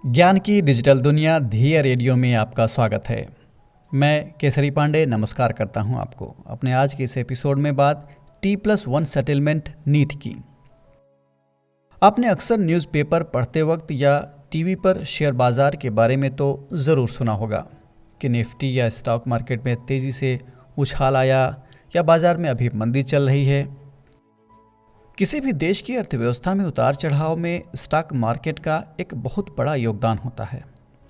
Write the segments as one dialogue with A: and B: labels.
A: ज्ञान की डिजिटल दुनिया ध्येय रेडियो में आपका स्वागत है। मैं केसरी पांडे नमस्कार करता हूं आपको। अपने आज के इस एपिसोड में बात T+1 सेटलमेंट नीति की। आपने अक्सर न्यूज़पेपर पढ़ते वक्त या टीवी पर शेयर बाजार के बारे में तो ज़रूर सुना होगा कि निफ्टी या स्टॉक मार्केट में तेज़ी से उछाल आया या बाजार में अभी मंदी चल रही है। किसी भी देश की अर्थव्यवस्था में उतार चढ़ाव में स्टॉक मार्केट का एक बहुत बड़ा योगदान होता है।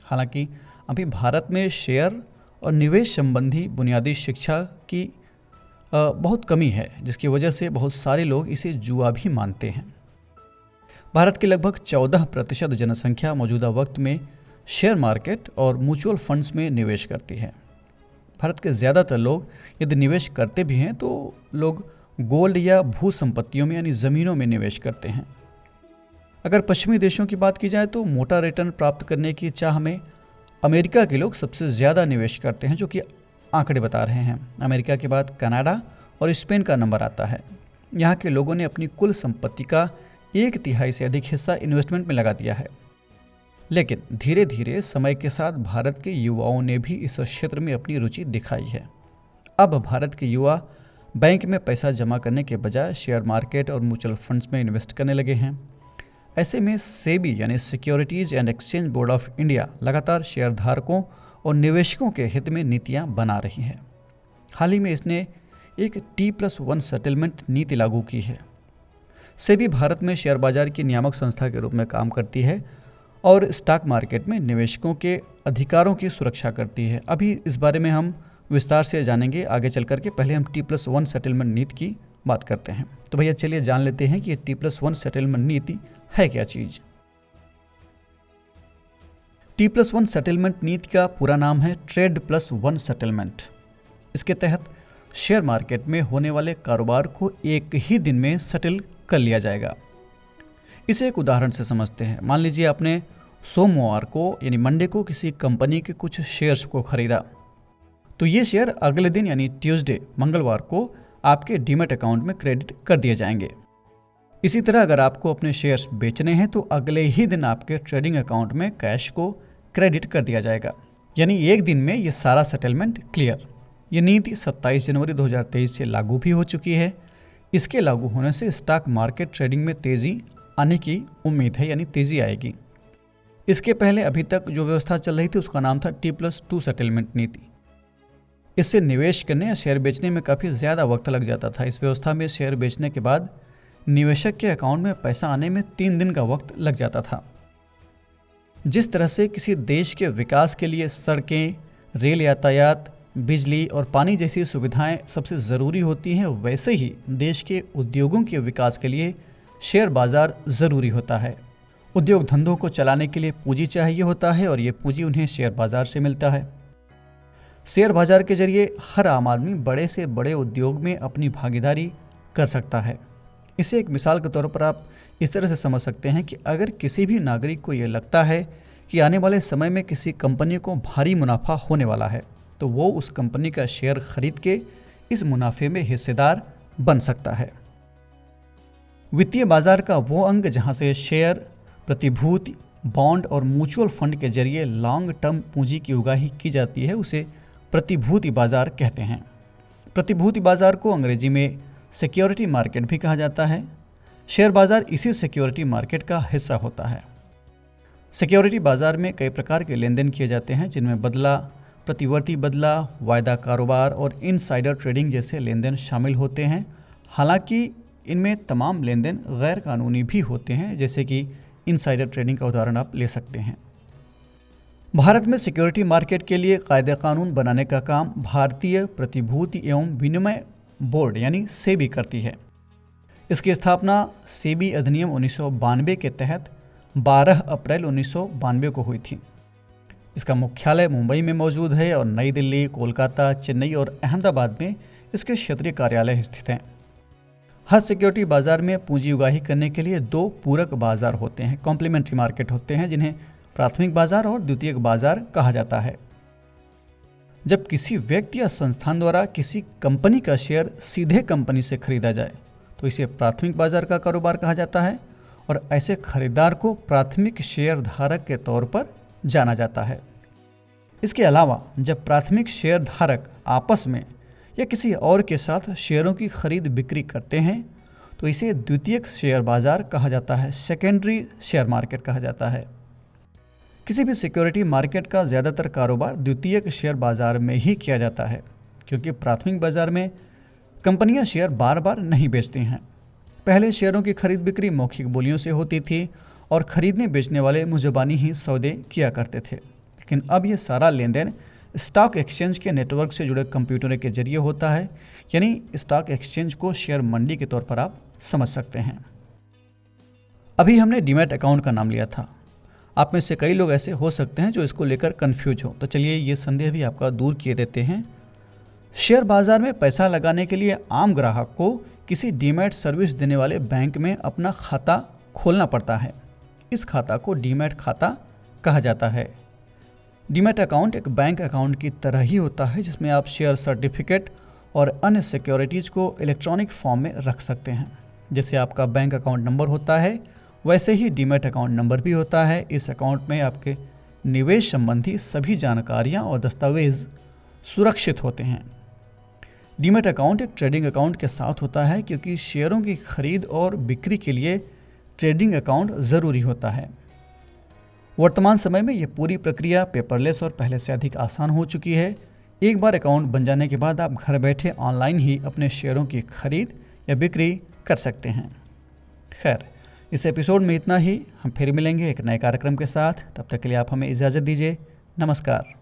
A: हालांकि अभी भारत में शेयर और निवेश संबंधी बुनियादी शिक्षा की बहुत कमी है, जिसकी वजह से बहुत सारे लोग इसे जुआ भी मानते हैं। भारत की लगभग 14% जनसंख्या मौजूदा वक्त में शेयर मार्केट और म्यूचुअल फंड्स में निवेश करती है। भारत के ज़्यादातर लोग यदि निवेश करते भी हैं तो लोग गोल्ड या भू संपत्तियों में यानी ज़मीनों में निवेश करते हैं। अगर पश्चिमी देशों की बात की जाए तो मोटा रिटर्न प्राप्त करने की चाह में अमेरिका के लोग सबसे ज़्यादा निवेश करते हैं, जो कि आंकड़े बता रहे हैं। अमेरिका के बाद कनाडा और स्पेन का नंबर आता है। यहाँ के लोगों ने अपनी कुल संपत्ति का 1/3 से अधिक हिस्सा इन्वेस्टमेंट में लगा दिया है। लेकिन धीरे धीरे समय के साथ भारत के युवाओं ने भी इस क्षेत्र में अपनी रुचि दिखाई है। अब भारत के युवा बैंक में पैसा जमा करने के बजाय शेयर मार्केट और म्यूचुअल फंड्स में इन्वेस्ट करने लगे हैं। ऐसे में सेबी यानी securities and exchange board of India लगातार शेयरधारकों और निवेशकों के हित में नीतियां बना रही है। हाल ही में इसने एक T+1 सेटलमेंट नीति लागू की है। सेबी भारत में शेयर बाजार की नियामक संस्था के रूप में काम करती है और स्टॉक मार्केट में निवेशकों के अधिकारों की सुरक्षा करती है। अभी इस बारे में हम विस्तार से जानेंगे आगे चल करके। पहले हम T+1 सेटलमेंट नीति की बात करते हैं। तो भैया चलिए जान लेते हैं कि ये T+1 सेटलमेंट नीति है क्या चीज़। T+1 सेटलमेंट नीति का पूरा नाम है ट्रेड+1 सेटलमेंट। इसके तहत शेयर मार्केट में होने वाले कारोबार को एक ही दिन में सेटल कर लिया जाएगा। इसे एक उदाहरण से समझते हैं। मान लीजिए आपने सोमवार को यानी मंडे को किसी कंपनी के कुछ शेयर्स को खरीदा, तो ये शेयर अगले दिन यानी ट्यूसडे मंगलवार को आपके डीमैट अकाउंट में क्रेडिट कर दिए जाएंगे। इसी तरह अगर आपको अपने शेयर्स बेचने हैं तो अगले ही दिन आपके ट्रेडिंग अकाउंट में कैश को क्रेडिट कर दिया जाएगा। यानी एक दिन में ये सारा सेटलमेंट क्लियर। ये नीति 27 जनवरी 2023 से लागू भी हो चुकी है। इसके लागू होने से स्टॉक मार्केट ट्रेडिंग में तेज़ी आने की उम्मीद है, यानी तेज़ी आएगी। इसके पहले अभी तक जो व्यवस्था चल रही थी उसका नाम था T+2 सेटलमेंट नीति। इससे निवेश करने या शेयर बेचने में काफ़ी ज़्यादा वक्त लग जाता था। इस व्यवस्था में शेयर बेचने के बाद निवेशक के अकाउंट में पैसा आने में 3 दिन का वक्त लग जाता था। जिस तरह से किसी देश के विकास के लिए सड़कें, रेल यातायात, बिजली और पानी जैसी सुविधाएं सबसे ज़रूरी होती हैं, वैसे ही देश के उद्योगों के विकास के लिए शेयर बाज़ार ज़रूरी होता है। उद्योग धंधों को चलाने के लिए पूंजी चाहिए होता है और ये पूंजी उन्हें शेयर बाज़ार से मिलता है। शेयर बाजार के जरिए हर आम आदमी बड़े से बड़े उद्योग में अपनी भागीदारी कर सकता है। इसे एक मिसाल के तौर पर आप इस तरह से समझ सकते हैं कि अगर किसी भी नागरिक को ये लगता है कि आने वाले समय में किसी कंपनी को भारी मुनाफा होने वाला है, तो वो उस कंपनी का शेयर खरीद के इस मुनाफे में हिस्सेदार बन सकता है। वित्तीय बाजार का वो अंग जहाँ से शेयर, प्रतिभूति, बॉन्ड और म्यूचुअल फंड के जरिए लॉन्ग टर्म पूंजी की उगाही की जाती है, उसे प्रतिभूति बाजार कहते हैं। प्रतिभूति बाजार को अंग्रेजी में सिक्योरिटी मार्केट भी कहा जाता है। शेयर बाजार इसी सिक्योरिटी मार्केट का हिस्सा होता है। सिक्योरिटी बाजार में कई प्रकार के लेन देन किए जाते हैं, जिनमें बदला, प्रतिवर्ती बदला, वायदा कारोबार और इनसाइडर ट्रेडिंग जैसे लेन देन शामिल होते हैं। हालांकि इनमें तमाम लेन देन गैर कानूनी भी होते हैं, जैसे कि इनसाइडर ट्रेडिंग का उदाहरण आप ले सकते हैं। भारत में सिक्योरिटी मार्केट के लिए कायदे कानून बनाने का काम भारतीय प्रतिभूति एवं विनिमय बोर्ड यानी सेबी करती है। इसकी स्थापना सेबी अधिनियम 1992 के तहत 12 अप्रैल 1992 को हुई थी। इसका मुख्यालय मुंबई में मौजूद है और नई दिल्ली, कोलकाता, चेन्नई और अहमदाबाद में इसके क्षेत्रीय कार्यालय स्थित हैं। हर सिक्योरिटी बाजार में पूंजी उगाही करने के लिए 2 पूरक बाजार होते हैं, कॉम्प्लीमेंट्री मार्केट होते हैं, जिन्हें प्राथमिक बाजार और द्वितीयक बाजार कहा जाता है। जब किसी व्यक्ति या संस्थान द्वारा किसी कंपनी का शेयर सीधे कंपनी से खरीदा जाए तो इसे प्राथमिक बाजार का कारोबार कहा जाता है, और ऐसे खरीदार को प्राथमिक शेयर धारक के तौर पर जाना जाता है। इसके अलावा जब प्राथमिक शेयर धारक आपस में या किसी और के साथ शेयरों की खरीद बिक्री करते हैं तो इसे द्वितीयक शेयर बाजार कहा जाता है, सेकेंडरी शेयर मार्केट कहा जाता है। किसी भी सिक्योरिटी मार्केट का ज़्यादातर कारोबार द्वितीयक शेयर बाजार में ही किया जाता है, क्योंकि प्राथमिक बाजार में कंपनियां शेयर बार बार नहीं बेचती हैं। पहले शेयरों की खरीद बिक्री मौखिक बोलियों से होती थी और खरीदने बेचने वाले मुजबानी ही सौदे किया करते थे, लेकिन अब ये सारा लेन देन स्टॉक एक्सचेंज के नेटवर्क से जुड़े कंप्यूटरों के जरिए होता है। यानी स्टॉक एक्सचेंज को शेयर मंडी के तौर पर आप समझ सकते हैं। अभी हमने डीमैट अकाउंट का नाम लिया था। आप में से कई लोग ऐसे हो सकते हैं जो इसको लेकर कंफ्यूज हो, तो चलिए ये संदेह भी आपका दूर किए देते हैं। शेयर बाजार में पैसा लगाने के लिए आम ग्राहक को किसी डीमैट सर्विस देने वाले बैंक में अपना खाता खोलना पड़ता है। इस खाता को डीमैट खाता कहा जाता है। डीमैट अकाउंट एक बैंक अकाउंट की तरह ही होता है, जिसमें आप शेयर सर्टिफिकेट और अन्य सिक्योरिटीज़ को इलेक्ट्रॉनिक फॉर्म में रख सकते हैं। जैसे आपका बैंक अकाउंट नंबर होता है, वैसे ही डीमैट अकाउंट नंबर भी होता है। इस अकाउंट में आपके निवेश संबंधी सभी जानकारियां और दस्तावेज सुरक्षित होते हैं। डीमैट अकाउंट एक ट्रेडिंग अकाउंट के साथ होता है, क्योंकि शेयरों की खरीद और बिक्री के लिए ट्रेडिंग अकाउंट ज़रूरी होता है। वर्तमान समय में ये पूरी प्रक्रिया पेपरलेस और पहले से अधिक आसान हो चुकी है। एक बार अकाउंट बन जाने के बाद आप घर बैठे ऑनलाइन ही अपने शेयरों की खरीद या बिक्री कर सकते हैं। खैर, इस एपिसोड में इतना ही। हम फिर मिलेंगे एक नए कार्यक्रम के साथ। तब तक के लिए आप हमें इजाज़त दीजिए। नमस्कार।